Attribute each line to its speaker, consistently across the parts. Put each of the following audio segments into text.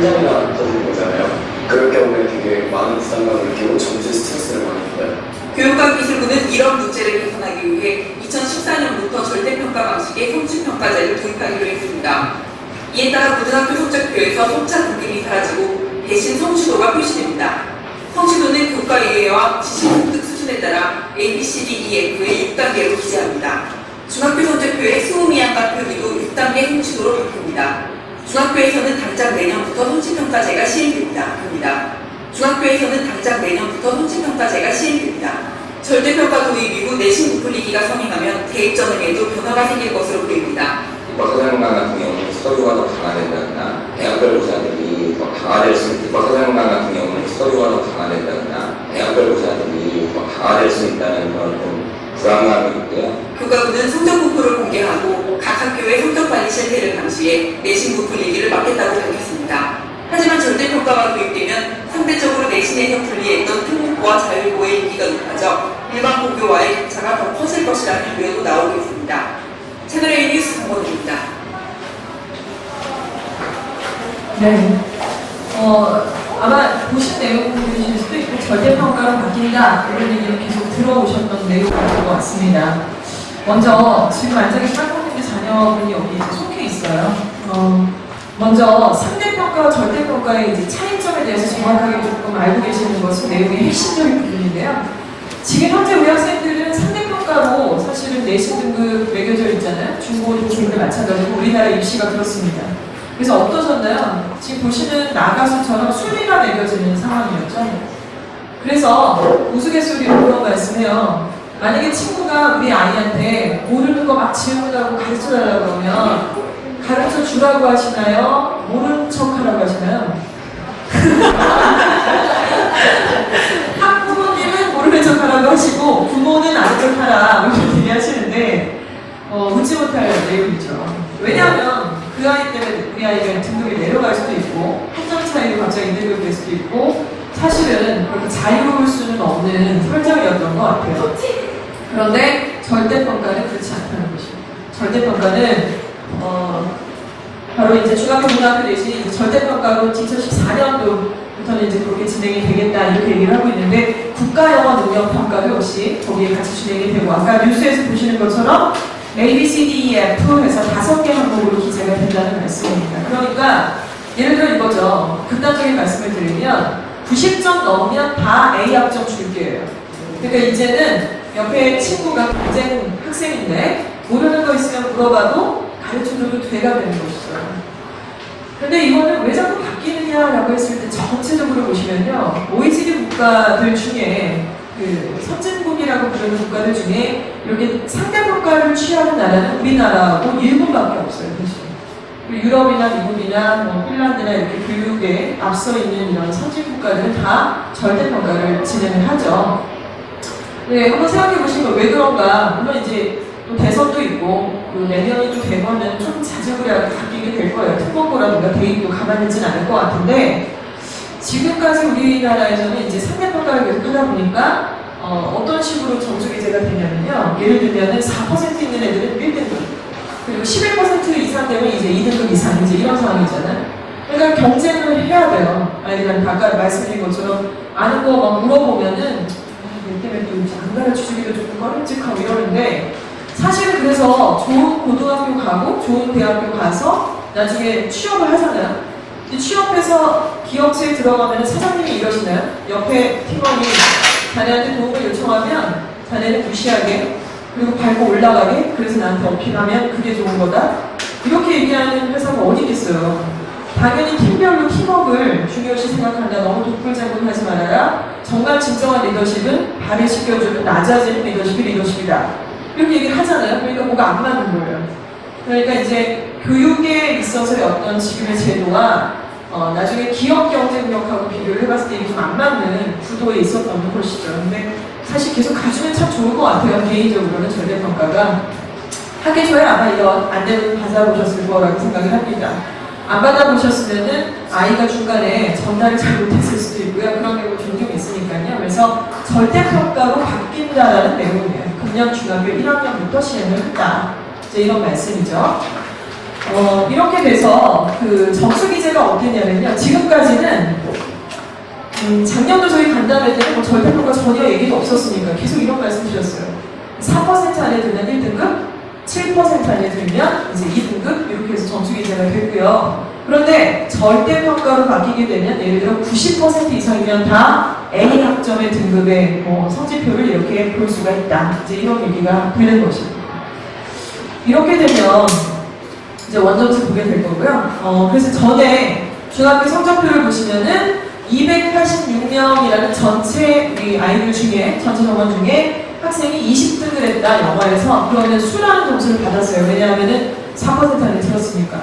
Speaker 1: 장이나 터지는 거잖아요. 그럴 경우에 되게 많은 부담감을 느끼고 점수 스트레스를 많이 받아요.
Speaker 2: 교육과기술부는 이런 문제를 개선하기 위해 2014년부터 절대평가 방식의 성취평가제를 도입하기로 했습니다. 이에 따라 고등학교 성적표에서 성차 느낌이 사라지고 대신 성취도가 표시됩니다. 성취도는 교과 이해와 지식 습득 수준에 따라 A, B, C, D, E, F의 6단계로 기재합니다. 중학교 성적표의 수음이한과 표기도 6단계 성취도로 바뀝니다. 중학교에서는 당장 내년부터 성취평가제가 시행됩니다. 중학교에서는 당장 내년부터 성취평가제가 시행됩니다. 절대평가 도입 이후 내신 부풀리기가 성행하면 대입 전형에도 변화가 생길 것으로 보입니다.
Speaker 3: 입학사정관 같은 경우는 서류가 더 강화된다거나 대학별 고사들이 더 강화될 수 있고 입학사정관 같은 경우는 서류가 더 강화된다거나 대학별 고사들이 더 강화될 수 있다는 그런 좀 불안감이 있고요.
Speaker 2: 교과부는 성적 분포를 공개하고 각 학교의 성적 관리 실태를 감시해 내신 부풀리기를 막겠다고 밝혔습니다. 하지만 절대평가가 도입되면 상대적으로 내신에서 불리했던 특목고와 자율고의 인기가 높아져 일반 고교와의 격차가 더 커질 것이라는 우려도 나오고 있습니다. 채널A 뉴스 정보드립니다.
Speaker 4: 네. 아마 보신 내용들이실 수도 있고 절대평가로 바뀐다 이런 얘기를 계속 들어오셨던 내용인 것 같습니다. 먼저 지금 앉아계신 학부모님들 자녀분이 여기 이제 속해 있어요. 먼저 상대평가와 절대평가의 이제 차이점에 대해서 정확하게 조금 알고 계시는 것은 내용의 핵심적인 부분인데요. 지금 현재 우리 학생들은 상대평가로 사실은 내신 등급 매겨져 있잖아요. 중고등생들 마찬가지고 우리나라 입시가 그렇습니다. 그래서 어떠셨나요? 지금 보시는 나가수처럼 순위가 매겨지는 상황이었죠. 그래서 우스갯소리로 그런 말씀해요. 만약에 친구가 우리 아이한테 모르는 거 막 질문하고 가르쳐달라고 그러면 가르쳐 주라고 하시나요? 모르는 척 하라고 하시나요? 학부모님은 모르는 척 하라고 하시고 부모는 아는 척 하라 이렇게 얘기하시는데 웃지 못할 내용이죠. 왜냐하면 그 아이 때문에 우리 아이가 등급이 내려갈 수도 있고 한 점 차이로 갑자기 등급이 될 수도 있고 사실은 그렇게 자유로울 수는 없는 설정이었던 것 같아요. 그런데 절대평가는 그렇지 않다는 것입니다. 절대평가는 바로 이제 중학교, 고등학교 내신 이제 절대평가로 2014년도부터는 이제 그렇게 진행이 되겠다 이렇게 얘기를 하고 있는데 국가영어 능력평가도 역시 거기에 같이 진행이 되고 아까 뉴스에서 보시는 것처럼 A, B, C, D, E, F 해서 5개 항목으로 기재가 된다는 말씀입니다. 그러니까 예를 들어 이거죠. 극단적인 말씀을 드리면 90점 넘으면 다 A 학점 줄게요. 그러니까 이제는 옆에 친구가 경쟁 학생인데 모르는 거 있으면 물어봐도 가르쳐줘도 돼가 되는 것이죠. 근데 이거는 왜 자꾸 바뀌느냐라고 했을 때 전체적으로 보시면요. OECD 국가들 중에 그 선진국이라고 부르는 국가들 중에 이렇게 상대평가를 취하는 나라는 우리나라하고 일본밖에 없어요. 사실. 유럽이나 미국이나 뭐 핀란드나 이렇게 교육에 앞서 있는 이런 선진국가들은 다 절대평가를 진행을 하죠. 네, 한번 생각해 보시면 왜 그런가? 물론 이제 또 대선도 있고 내년이 또 되면은 좀 자주그래 바뀌게 될 거예요. 특목고라든가 대입도 가만히 있지는 않을 것 같은데 지금까지 우리나라에서는 이제 상대평가를 계속 하다 보니까 어떤 식으로 점수 기재가 되냐면요. 예를 들면은 4% 있는 애들은 1등급 그리고 11% 이상 되면 이제 2등급 이상 이제 이런 상황이잖아요. 그러니까 경쟁을 해야 돼요. 아이들한테 아까 말씀드린 것처럼 아는 거 막 물어보면은 얘 때문에 또 안 가르쳐주기도 조금 꺼림직하고 이러는데 사실은 그래서 좋은 고등학교 가고 좋은 대학교 가서 나중에 취업을 하잖아요. 취업해서 기업체에 들어가면 사장님이 이러시나요? 옆에 팀원이 자네한테 도움을 요청하면 자네는 무시하게 그리고 밟고 올라가게 그래서 나한테 어필하면 그게 좋은 거다? 이렇게 얘기하는 회사가 어디 있겠어요? 당연히 팀별로 팀워크를 중요시 생각한다. 너무 독불장군하지 말아라. 정말 진정한 리더십은 발을 씻겨주는 낮아지는 리더십이 리더십이다. 이렇게 얘기를 하잖아요. 그러니까 뭐가 안 맞는 거예요. 그러니까 이제 교육에 있어서의 어떤 지금의 제도가 나중에 기업 경쟁력하고 비교를 해봤을 때 이게 좀 안 맞는 구도에 있었던 것이죠. 근데 사실 계속 가주면 참 좋을 것 같아요. 개인적으로는 절대평가가. 하계초에 아마 이런 안내문 받아보셨을 거라고 생각을 합니다. 안 받아보셨으면은 아이가 중간에 전달을 잘 못했을 수도 있고요. 그런 경우 종종 있으니까요. 그래서 절대평가로 바뀐다라는 내용이에요. 금년 중학교 1학년부터 시행을 한다. 이제 이런 말씀이죠. 이렇게 돼서 그 점수 기제가 어땠냐면요. 지금까지는 작년도 저희 간담회 때는 뭐 절대평가 전혀 얘기도 없었으니까 계속 이런 말씀 드렸어요. 4% 안에 들면 1등급, 7% 안에 들면 이제 2등급 이렇게 해서 점수 기제가 됐고요. 그런데 절대평가로 바뀌게 되면 예를 들어 90% 이상이면 다 A 학점의 등급의 성적표를 이렇게 볼 수가 있다. 이제 이런 얘기가 되는 것입니다. 이렇게 되면 이제 원점수 보게 될 거고요. 그래서 전에 중학교 성적표를 보시면은 286명이라는 전체 우리 아이들 중에 전체 정원 중에 학생이 20등을 했다 영어에서. 그러면 수라는 점수를 받았어요. 왜냐하면은 4% 안에 들었으니까.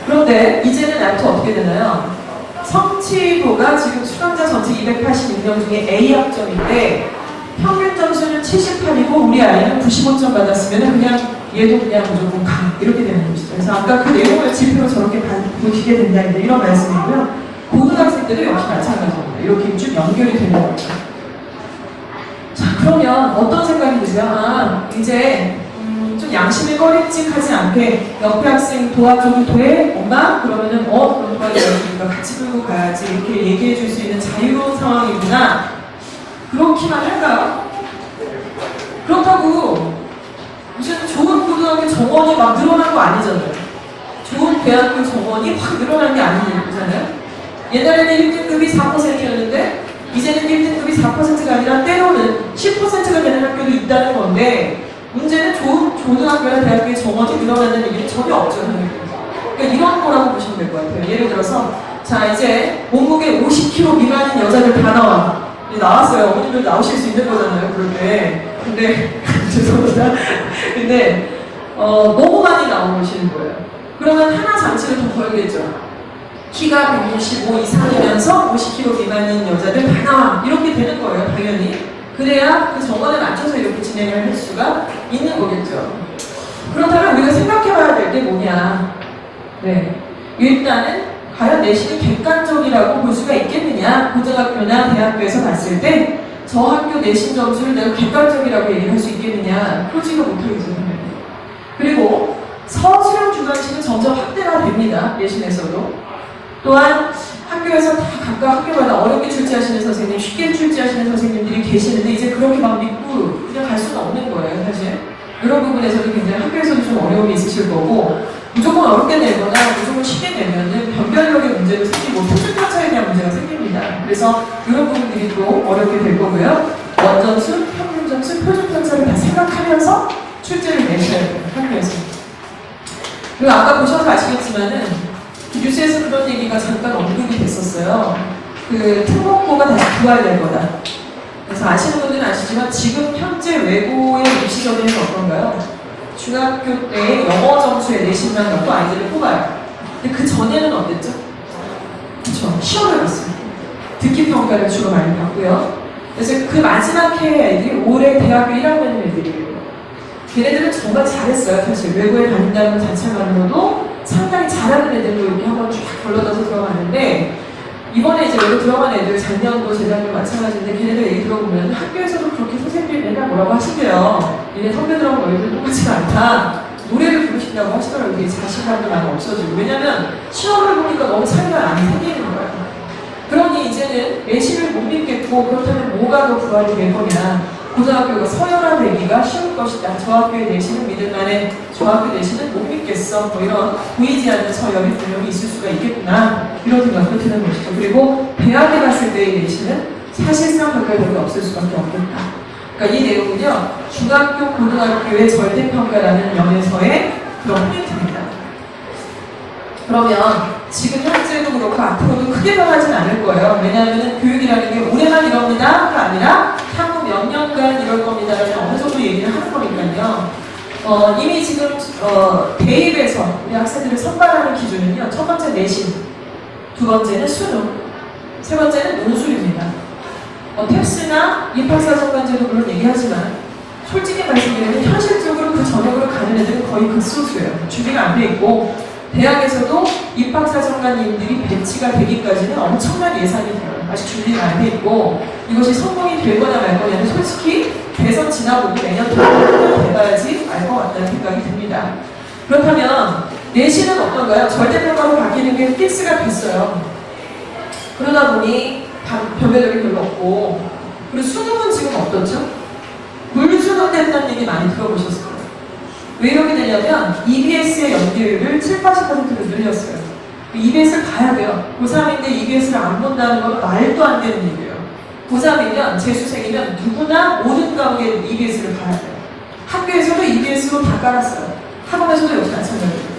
Speaker 4: 그런데 이제는 앞으로 어떻게 되나요? 성취도가 지금 수강자 전체 286명 중에 A 학점인데 평균 점수는 78이고 우리 아이는 95점 받았으면 그냥 얘도 그냥 무조건 가 이렇게 되는 것이죠. 그래서 아까 그 내용을 지표로 저렇게 보시게 된다 이런 말씀이고요. 고등학생 때도 역시 마찬가지입니다. 이렇게 쭉 연결이 되는 거죠. 자, 그러면 어떤 생각이 드세요? 이제 좀 양심이 꺼림칙하지 않게 옆에 학생 도와줘도 돼? 엄마? 그러면은 그럼 도와줘야니까 같이 들고 가야지 이렇게 얘기해 줄 수 있는 자유로운 상황이구나. 그렇기만 할까요? 그렇다고 무슨 좋은 고등학교 정원이 막 늘어난 거 아니잖아요. 좋은 대학교 정원이 확 늘어난 게 아니잖아요. 옛날에는 1등급이 4%였는데 이제는 1등급이 4%가 아니라 때로는 10%가 되는 학교도 있다는 건데 문제는 좋은 고등학교나 대학교의 정원이 늘어나는 얘기는 전혀 없죠. 그러니까 이런 거라고 보시면 될 것 같아요. 예를 들어서 자 이제 몸무게 50kg 미만인 여자들 다 나와. 나왔어요. 어머님들 나오실 수 있는 거잖아요. 그럴 때. 근데 죄송합니다. 근데 너무 많이 나오시는 거예요. 그러면 하나 장치를 더 걸겠죠. 키가 165 이상이면서 50kg 미만인 여자들 다 나와. 이렇게 되는 거예요. 당연히. 그래야 그 정원에 맞춰서 이렇게 진행을 할 수가 있는 거겠죠. 그렇다면 우리가 생각해봐야 될 게 뭐냐. 네. 일단은 과연 내신이 객관적이라고 볼 수가 있겠느냐. 고등학교나 대학교에서 봤을 때 저 학교 내신 점수를 내가 객관적이라고 얘기할 수 있겠느냐. 그러지가 못하겠죠. 그리고 서술형 주관식은 점점 확대가 됩니다. 내신에서도. 또한 학교에서 다 각각 학교마다 어렵게 출제하시는 선생님, 쉽게 출제하시는 선생님들이 계시는데 이제 그렇게 막 믿고 그냥 갈 수는 없는 거예요, 사실. 이런 부분에서도 굉장히 학교에서도 좀 어려움이 있으실 거고 무조건 어렵게 내거나 무조건 쉽게 내면은 변별력의 문제도 생기고 표준 편차에 대한 문제가 생깁니다. 그래서 이런 부분들이 또 어렵게 될 거고요. 원점수, 평균 점수, 표준 편차를 다 생각하면서 출제를 내셔야 돼요, 학교에서. 그리고 아까 보셔서 아시겠지만은 뉴스에서 그런 얘기가 잠깐 언급이 됐었어요. 그 특목고가 다시 부활될 거다. 그래서 아시는 분들은 아시지만 지금 현재 외고의 입시 전형은 어떤가요? 중학교 때 영어 점수에 내신만 넣고 아이들을 뽑아요. 근데 그 전에는 어땠죠? 그쵸. 시험을 봤어요. 듣기 평가를 주로 많이 받고요. 그래서 그 마지막 해의 애들이 올해 대학교 1학년 애들이에요. 걔네들은 정말 잘했어요. 사실 외고에 다닌다는 자체만으로도 상당히 잘하는 애들도 이렇게 한번 쫙 걸러져서 들어갔는데 이번에 이제 외고 들어간 애들 작년도 재작년 마찬가지인데 걔네들 얘기 들어보면 학교에서도 그렇게 선생님이 맨날 뭐라고 하시대요. 얘네 선배들하고 너희들 똑같지가 않다. 노래를 부르신다고 하시더라고요. 되게 자신감도 많이 없어지고. 왜냐면 시험을 보니까 너무 차이가 많이 생기는 거예요. 그러니 이제는 내신을 못 믿겠고 그렇다면 뭐가 더 부활이 될 거냐. 고등학교가 서열화되기가 쉬울 것이다. 저 학교의 내신은 믿을 만해. 저 학교 내신은 못 믿겠어. 뭐 이런 보이지 않는 서열이 분명히 있을 수가 있겠구나. 이런 생각도 드는 것이죠. 그리고 대학에 갔을 때의 내신은 사실상 별별이 없을 수밖에 없겠다. 그러니까 이 내용은요. 중학교, 고등학교의 절대평가라는 면에서의 그런 포인트입니다. 그러면 지금 현재도 그렇고 앞으로도 크게 변하진 않을 거예요. 왜냐하면 교육이라는 게 올해만 이럽니다가 아니라 향후 몇 년간 이럴 겁니다라는 어느 정도 얘기를 하는 거니까요. 이미 지금 대입에서 우리 학생들을 선발하는 기준은요. 첫 번째 내신, 두 번째는 수능, 세 번째는 논술입니다. 탭스나 입학사정관제도 물론 얘기하지만 솔직히 말씀드리면 현실적으로 그 전형으로 가는 애들은 거의 극소수예요. 준비가 안 돼 있고 대학에서도 입학사정관님들이 배치가 되기까지는 엄청난 예산이 돼요. 아직 준비가 안 돼 있고 이것이 성공이 되거나 말 거냐는 솔직히 대선 지나보고 내년 동안 돼봐야지 알 것 같다는 생각이 듭니다. 그렇다면 내신은 어떤가요? 절대평가로 바뀌는 게 픽스가 됐어요. 그러다 보니 변별력이 별로 없고, 그리고 수능은 지금 어떻죠? 물수능 됐다는 얘기 많이 들어보셨을 거예요. 왜 이렇게 되냐면 EBS의 연계율을 7, 80%로 늘렸어요. EBS를 봐야 돼요. 고3인데 EBS를 안 본다는 건 말도 안 되는 얘기예요. 고3이면 재수생이면 누구나 모든 과목에 EBS를 봐야 돼요. 학교에서도 EBS로 다 깔았어요. 학원에서도 역시 마찬가지입니다.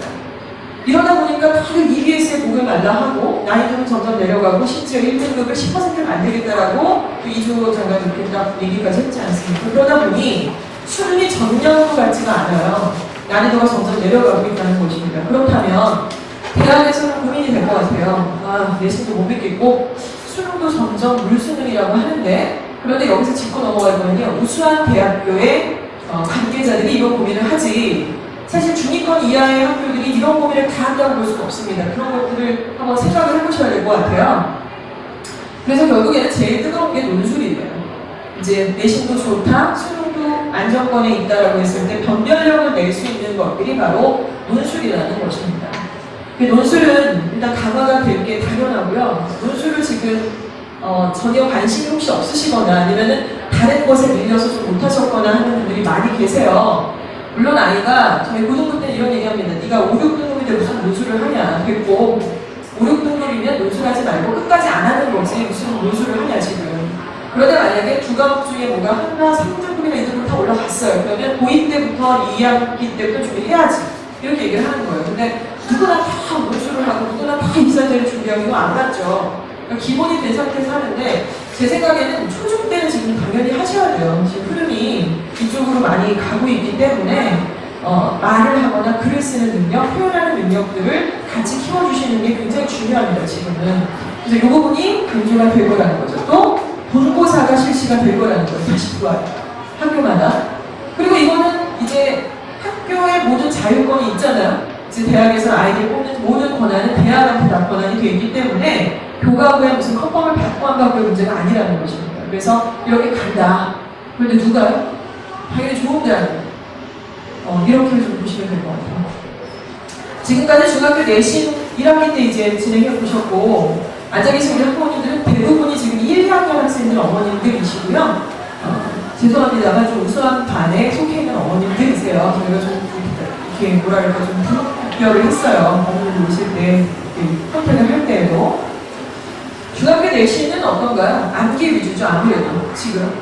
Speaker 4: 이러다 보니까 다들 EBS에 목을 말라 하고 난이도는 점점 내려가고 심지어 1등급을 10% 만들겠다라고 이주호 장관이 이렇게 딱 얘기까지 했지 않습니까? 그러다 보니 수능이 전년도 같지가 않아요. 난이도가 점점 내려가고 있다는 것입니다. 그렇다면 대학에서는 고민이 될 것 같아요. 아, 내신도 못 믿겠고 수능도 점점 물수능이라고 하는데, 그런데 여기서 짚고 넘어갈 거는요, 우수한 대학교의 관계자들이 이런 고민을 하지, 사실 중위권 이하의 학교들이 이런 고민을 다 한다고 볼 수가 없습니다. 그런 것들을 한번 생각을 해보셔야 될 것 같아요. 그래서 결국에는 제일 뜨거운 게 논술이에요. 이제 내신도 좋다, 수능도 안정권에 있다라고 했을 때 변별력을 낼 수 있는 것들이 바로 논술이라는 것입니다. 논술은 일단 강화가 될 게 당연하고요. 논술을 지금 전혀 관심이 혹시 없으시거나 아니면은 다른 것에 밀려서 좀 못하셨거나 하는 분들이 많이 계세요. 물론 아이가 저희 고등부 때는 이런 얘기합니다. 네가 5, 6등급인데 무슨 논술을 하냐. 됐고 5, 6등급이면 논술하지 말고 끝까지 안 하는 거지 무슨 논술을 하냐 지금. 그러다 만약에 두 과목 중에 뭐가 하나 3등급이나 2등급 다 올라갔어요. 그러면 고2 때부터 2학기 때부터 준비해야지. 이렇게 얘기를 하는 거예요. 근데 누구나 다 논술을 하고 누구나 다 입사제를 준비하고 이거 안 맞죠. 그러니까 기본이 된 상태에서 하는데 제 생각에는 초중 때는 지금 당연히 하셔야 돼요. 지금 흐름이 이쪽으로 많이 가고 있기 때문에 말을 하거나 글을 쓰는 능력, 표현하는 능력들을 같이 키워주시는 게 굉장히 중요합니다. 지금은. 그래서 이 부분이 강조가 될 거라는 거죠. 또 본고사가 실시가 될 거라는 거예요. 다시 보아요. 학교마다. 그리고 이거는 이제 학교의 모든 자율권이 있잖아요. 이제 대학에서 아이들 뽑는 모든 권한은 대학한테 다 권한이 되어 있기 때문에 교과서에 무슨 컨펌을 받고 안 받고의 문제가 아니라는 것입니다. 그래서 이렇게 간다. 그런데 누가요? 당연히 좋은 대학이에요. 이렇게 좀 보시면 될 것 같아요. 지금까지 중학교 내신 1학기 때 이제 진행해 보셨고, 앉아 계신 우리 학부모님들은 대부분이 지금 1, 2학년 학생들 어머님들이시고요. 죄송합니다만 좀 우수한 반에 속해 있는 어머님들이세요. 저희가 좀 이렇게 뭐랄까 좀 분별을 했어요. 어머님들 오실 때 선택을 할 때에도. 중학교 내신은 어떤가요? 암기 위주죠, 아무래도 지금.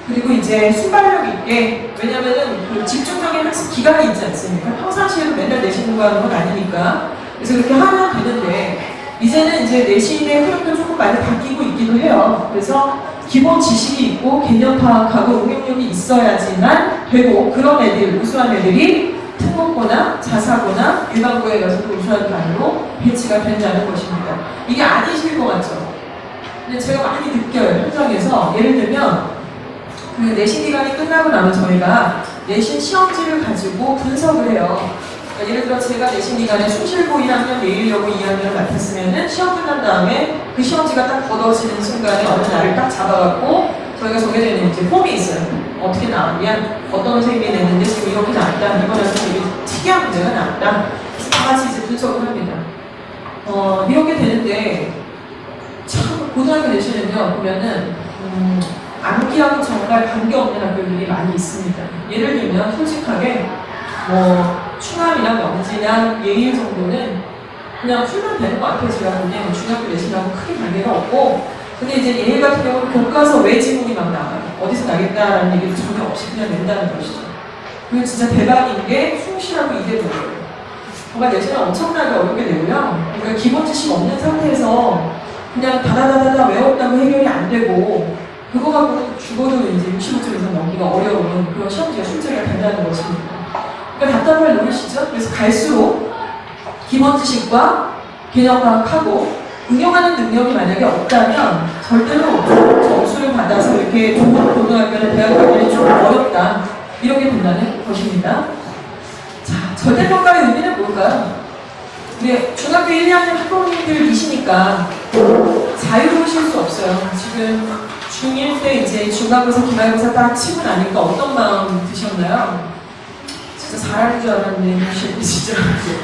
Speaker 4: 그리고 이제 순발력 있게, 왜냐면은 그 집중적인 학습 기간이 있지 않습니까? 평상시에도 맨날 내신 공부하는 건 아니니까. 그래서 그렇게 하면 되는데, 이제는 이제 내신의 흐름도 조금 많이 바뀌고 있기도 해요. 그래서 기본 지식이 있고 개념 파악하고 응용력이 있어야지만 되고, 그런 애들, 우수한 애들이 특목고나 자사고나 일반고에 가서도 우수한 반으로 배치가 된다는 것입니다. 이게 아니실 것 같죠? 근데 제가 많이 느껴요. 현장에서. 예를 들면 그 내신 기간이 끝나고 나면 저희가 내신 시험지를 가지고 분석을 해요. 그러니까 예를 들어 제가 내신 기간에 숭실고 1학년, 예일여고 2학년을 맡았으면은 시험 끝난 다음에 그 시험지가 딱 걷어지는 순간에 어느 날을 딱 잡아갖고 저희가 정해져 있는 이제 폼이 있어요. 어떻게 나왔냐, 어떤 선생님이 냈는데 지금 이렇게 나왔다, 이번에는 되게 특이한 문제가 나왔다. 그래서 다 같이 이제 분석을 합니다. 이렇게 되는데 참 고등학교 내신은요 보면은 암기하고 정말 관계없는 학교들이 많이 있습니다. 예를 들면 솔직하게 뭐 충암이나 명지나 예일 정도는 그냥 풀면 되는 것 같아요. 제가 보기에는 중학교 내신하고 크게 관계가 없고, 근데 이제 예일 같은 경우는 교과서 외 지문이 막 나와요. 어디서 나겠다라는 얘기도 전혀 없이 그냥 낸다는 것이죠. 그리고 진짜 대박인 게 숭실하고 이대로예요. 정말 내신을 엄청나게 어렵게 내고요. 그러니까 기본 지식 없는 상태에서 그냥 다다다다다 외웠다고 해결이 안 되고, 그거 갖고 죽어도 이제 65점 이상 넘기가 어려운 그런 시험지가 출제가 된다는 것입니다. 그러니까 답답할 노릇이죠. 그래서 갈수록 기본 지식과 개념 파악하고 응용하는 능력이 만약에 없다면 절대로 점수를 받아서 이렇게 좋은 고등학교나 대학 가기는 좀 어렵다. 이렇게 된다는 것입니다. 자, 절대평가의 의미는 뭘까요? 우리 중학교 1, 2학년 학부모님들이시니까 자유로우실 수 없어요. 지금 중1 때 이제 중간고사, 기말고사 딱 치고 나니까 어떤 마음 드셨나요? 진짜 잘하는 줄 알았네. 이 새끼 진짜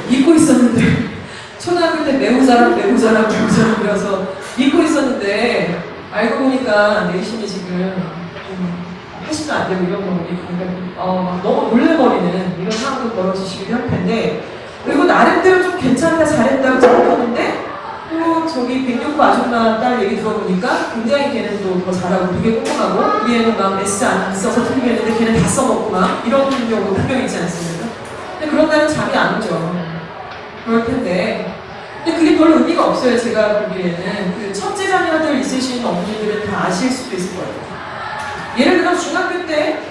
Speaker 4: 믿고 있었는데 초등학교 때 매우 잘하면서 믿고 있었는데 알고 보니까 내신이 지금 좀 80도 안 되고 이런 거 보니까 너무 놀래버리는 이런 상황도 벌어지시기도 할 텐데, 그리고 나름대로 좀 괜찮다 잘했다고 생각하는데 또 저기 백룡구 아줌마 딸 얘기 들어보니까 굉장히 걔는 또 더 잘하고 되게 꼼꼼하고 우리 애는 막 메스 안 써서 틀리겠는데 걔는 다 써먹고 막 이런 경우 분명 있지 않습니까? 근데 그런 날은 잠이 안 오죠. 그럴 텐데 근데 그게 별로 의미가 없어요. 제가 보기에는 그 첫째 자녀들 있으신 어머니들은 다 아실 수도 있을 거예요. 예를 들어 중학교 때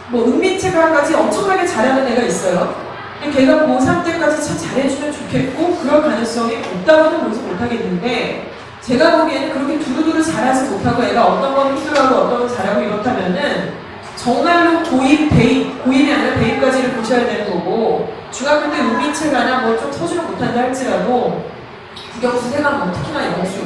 Speaker 4: 뭐 은민체가까지 엄청나게 잘하는 애가 있어요. 근데 걔가 고3 때까지 참 잘해주면 좋겠고 그럴 가능성이 없다고는 모르서 못하겠는데, 제가 보기에는 그렇게 두루두루 잘하지 못하고 애가 어떤 건 힘들어하고 어떤 건 잘하고 이렇다면은 정말로 고입이 아니라 대입까지를 보셔야 되는 거고, 중학교 때 은민체가나 뭐 좀 서주를 못한다 할지라도 국영수, 세강, 뭐 특히나 영수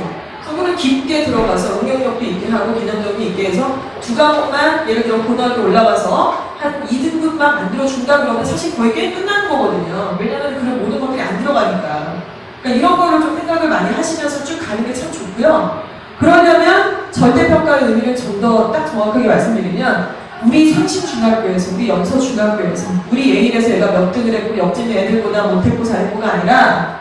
Speaker 4: 그거는 깊게 들어가서 응용력도 있게 하고 기능력도 있게 해서 두 과목만 예를 들어 고등학교 올라와서 한 2등급만 만들어준다 그러면 사실 거의 꽤 끝나는 거거든요. 왜냐하면 그런 모든 것들이 안 들어가니까. 그러니까 이런 거를 좀 생각을 많이 하시면서 쭉 가는 게 참 좋고요. 그러려면 절대평가의 의미를 좀 더 딱 정확하게 말씀드리면, 우리 상신중학교에서, 우리 영서중학교에서, 우리 예일에서 얘가 몇 등을 했고 옆집 애들보다 못했고 잘했고가 아니라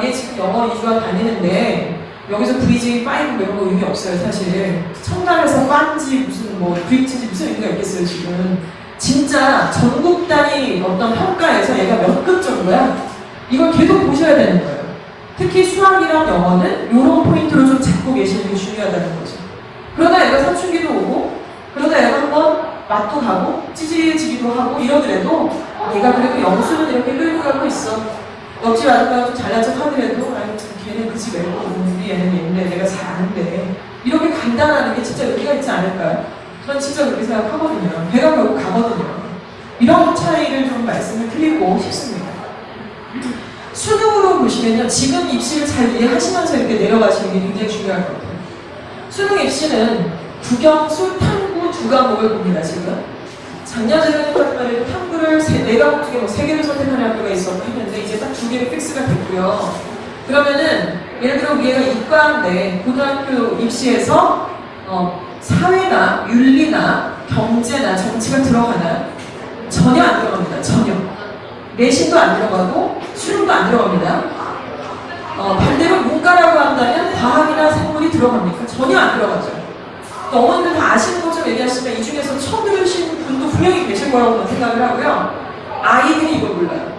Speaker 4: 얘 지금 영어 2주간 다니는데 여기서 브리지, 파이브 이런 거 의미 없어요. 사실 청담에서 빤지 무슨 뭐 브릿지인지 무슨 의미가 있겠어요. 지금 진짜 전국 단위 어떤 평가에서 얘가 몇 급 정도야? 이걸 계속 보셔야 되는 거예요. 특히 수학이랑 영어는 이런 포인트로 좀 잡고 계시는 게 중요하다는 거죠. 그러다 얘가 사춘기도 오고 그러다 얘가 한번 맛도 가고 찌질해지기도 하고 이러더라도 얘가 그래도 영수는 이렇게 끌고 가고 있어. 옆집 아줌마가 좀 잘난 척 하더라도 아니 참 걔는 그 집 애고 우리 애는 얘인데 내가 잘 아는데 이렇게 간단하는 게 진짜 의미가 있지 않을까요? 전 진짜 그렇게 생각하거든요. 배가 결국 가거든요. 이런 차이를 좀 말씀을 드리고 싶습니다. 수능으로 보시면요, 지금 입시를 잘 이해하시면서 이렇게 내려가시는 게 굉장히 중요할 것 같아요. 수능 입시는 국영수, 탐구 두 과목을 봅니다. 지금 작년 재작년 같은 말에도 탐구를 4과목 중에 뭐 3개를 선택하는 학교가 있었고 했는데 이제 딱 2개로 픽스가 됐고요. 그러면은 예를 들어 우리 애가 이과인데 고등학교 입시에서 사회나 윤리나 경제나 정치가 들어가나요? 전혀 안 들어갑니다. 전혀. 내신도 안 들어가고 수능도 안 들어갑니다. 반대로 문과라고 한다면 과학이나 생물이 들어갑니까? 전혀 안 들어가죠. 어머님들 다 아시는 것처럼 얘기하시면 이 중에서 처음 들으신 분도 분명히 계실 거라고 생각을 하고요. 아이들이 이걸 몰라요.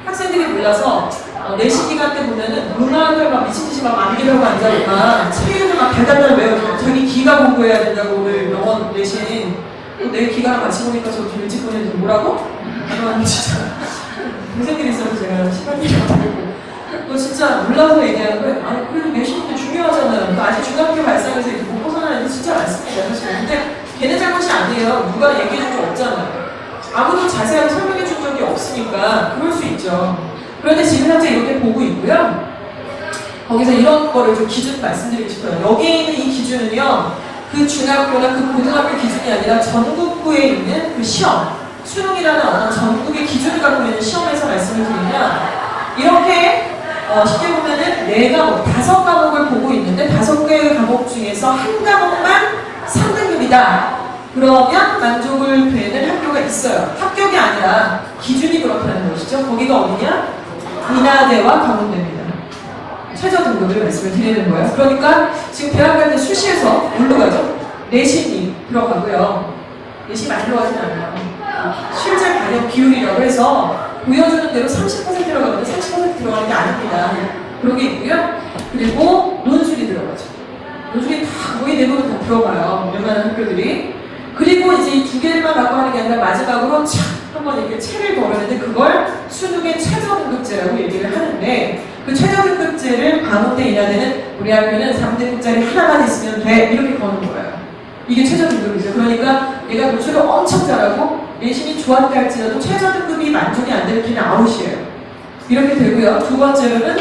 Speaker 4: 학생들이 몰라서 내신 기간 때 보면은 문학을 막 미친듯이 막 암기하고 앉아고 막 책을 막 달달달 외워줘. 자기 기가 공부해야 된다고 오늘 영어 내신 내 기가랑 같이 보니까 저 일찍 보내는데 뭐라고? 아니 진짜 동생들이 있어서 제가 시간이라고 들고 너 진짜 몰라서 얘기하는 거예요? 아니 그래도 내신인데 중요하잖아요. 그러니까 아직 중학교 발상에서 이렇게 못 벗어나는 애들 진짜 많습니다. 사실. 근데 걔네 잘못이 아니에요. 누가 얘기해 준 거 없잖아요. 아무도 자세하게 설명해 준 적이 없으니까 그럴 수 있죠. 그런데 지금 현재 이렇게 보고 있고요. 거기서 이런 거를 좀 기준 말씀드리고 싶어요. 여기에 있는 이 기준은요, 그 중학교나 그 고등학교 기준이 아니라 전국구에 있는 그 시험, 수능이라는 어떤 전국의 기준을 갖고 있는 시험에서 말씀을 드리면, 이렇게 쉽게 보면은 4과목, 5과목을 보고 있는데 5개의 과목 중에서 한 과목만 3등급이다. 그러면 만족을 되는 학교가 있어요. 합격이 아니라 기준이 그렇다는 것이죠. 거기가 어디냐? 인하대와 강원대입니다. 최저 등급을 말씀을 드리는 거예요. 그러니까 지금 대학 갈 때 수시에서 뭘로 가죠? 내신이 들어가고요. 내신 많이 들어가진 않아요. 실제 반영 비율이라고 해서 보여주는 대로 30%로 가는데 30% 들어가는 게 아닙니다. 그런 게 있고요. 그리고 논술이 들어가죠. 논술이 다 거의 대부분 다 들어가요. 웬만한 학교들이. 그리고 이제 이 2개만 갖고 하는 게 아니라 마지막으로 착 한번 이렇게 채를 걸었는데 그걸 수능의 최저 등급제라고 얘기를 하는데, 그 최저 등급제를 강원대 인하대는 우리 학교는 3등급짜리 하나만 있으면 돼 이렇게 거는 거예요. 이게 최저 등급이죠. 그러니까 얘가 논술을 엄청 잘하고 내신이 좋았다 할지라도 최저 등급이 만족이 안 되는 걔는 아웃이에요. 이렇게 되고요. 두 번째로는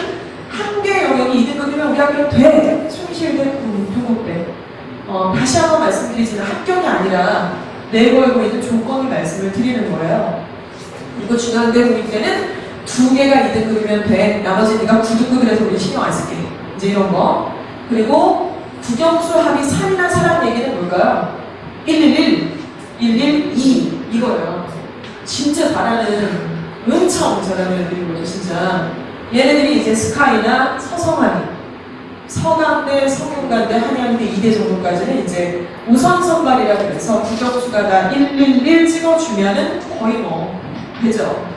Speaker 4: 한 개 영역이 2등급이면 우리 학교는 돼. 숭실대, 동국대. 다시 한번 말씀드리지만 합격이 아니라 내걸고 있는 조건을 말씀을 드리는 거예요. 그리고 중앙대 국민 때는 2개가 2등급이면 돼. 나머지 네가 9등급이라서 우리 신경 안 쓸게. 이제 이런 거. 그리고 국영수 합이 3이나 4라는 얘기는 뭘까요? 111, 112 이거예요. 진짜 잘하는 엄청 잘하는 애들인 거죠, 진짜. 얘네들이 이제 스카이나 서성하니, 서강대, 성균관대, 한양대 2대 정도까지는 이제 우선 선발이라 그래서 국영수가 다 111 찍어주면은 거의 뭐 되죠.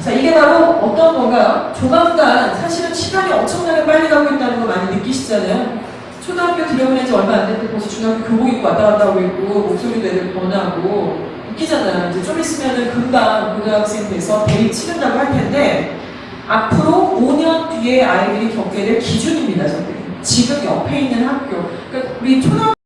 Speaker 4: 자, 이게 바로 어떤 건가요? 조만간 사실은 시간이 엄청나게 빨리 가고 있다는 거 많이 느끼시잖아요. 초등학교 들어오는 지 얼마 안 됐는데 벌써 중학교 교복 입고 왔다 갔다 하고 있고 목소리도 애들 변하고 웃기잖아요. 이제 좀 있으면은 금방 고등학생 돼서 대입 치른다고 할 텐데 앞으로 5년 뒤에 아이들이 겪게 될 기준입니다, 저들이. 지금 옆에 있는 학교. 그러니까 우리 초등학교